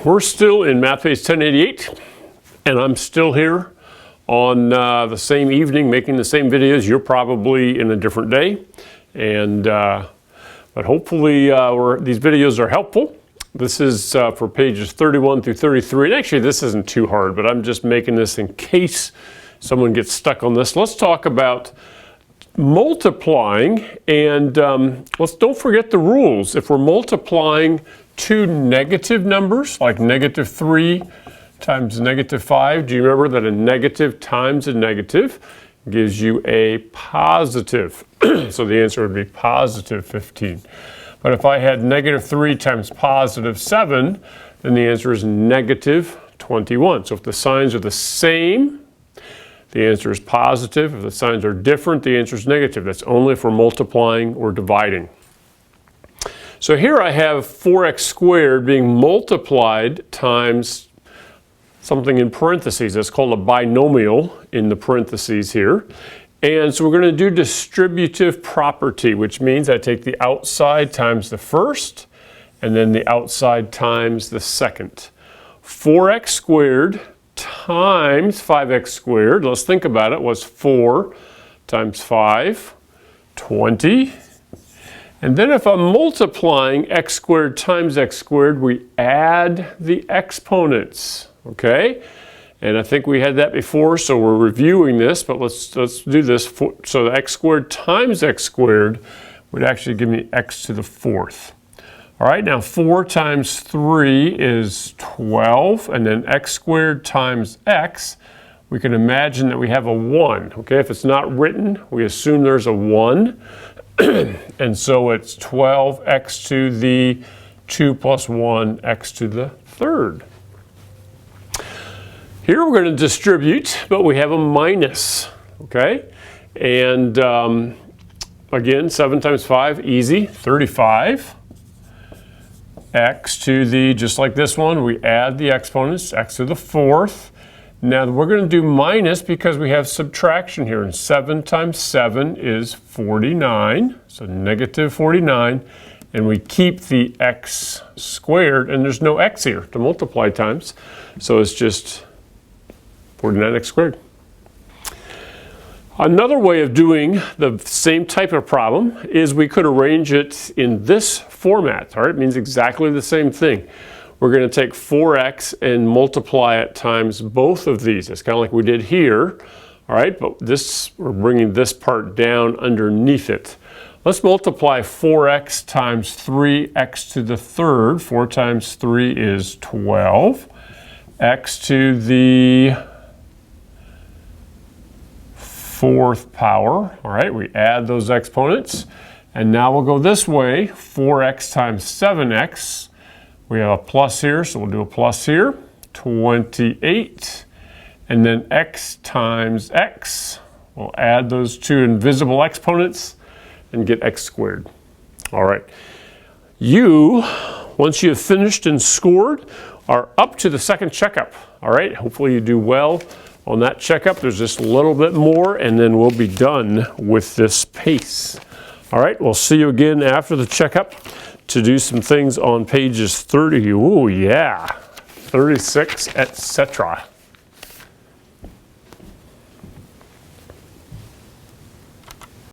we're still in Math Base 1088, and I'm still here on the same evening making the same videos. You're probably in a different day, and but hopefully these videos are helpful. This is for pages 31 through 33, and actually this isn't too hard, but I'm just making this in case someone gets stuck on this. Let's talk about multiplying, and don't forget the rules. If we're multiplying two negative numbers, like -3 times -5, do you remember that a negative times a negative gives you a positive? So the answer would be positive 15. But if I had -3 times positive 7, then the answer is negative 21. So if the signs are the same, the answer is positive. If the signs are different, the answer is negative. That's only if we're multiplying or dividing. So here I have 4x squared being multiplied times something in parentheses. That's called a binomial in the parentheses here. And so we're going to do distributive property, which means I take the outside times the first, and then the outside times the second. 4x squared times 5x squared, let's think about it, was 4 times 5, 20. And then if I'm multiplying x squared times x squared, we add the exponents, okay? And I think we had that before, so we're reviewing this, but let's do this. So the x squared times x squared would actually give me x to the 4th. All right, now 4 times 3 is 12, and then x squared times x, we can imagine that we have a 1, okay? If it's not written, we assume there's a 1, and so it's 12x to the 2 plus 1, x to the 3rd. Here we're going to distribute, but we have a minus, okay? And again, 7 times 5, easy, 35. X to the, just like this one, we add the exponents, x to the 4th. Now we're going to do minus because we have subtraction here, and 7 times 7 is 49, so negative 49, and we keep the x squared, and there's no x here to multiply times, so it's just 49x squared. Another way of doing the same type of problem is we could arrange it in this format. All right, it means exactly the same thing. We're going to take 4x and multiply it times both of these. It's kind of like we did here. All right, but we're bringing this part down underneath it. Let's multiply 4x times 3x to the 3rd. 4 times 3 is 12. X to the 4th power. All right, we add those exponents. And now we'll go this way, 4x times 7x. We have a plus here, so we'll do a plus here. 28. And then x times x. We'll add those two invisible exponents and get x squared. All right. You, once you have finished and scored, are up to the second checkup. All right, hopefully you do well on that checkup. There's just a little bit more, and then we'll be done with this pace. All right, we'll see you again after the checkup to do some things on pages 30. Ooh, yeah, 36, etc.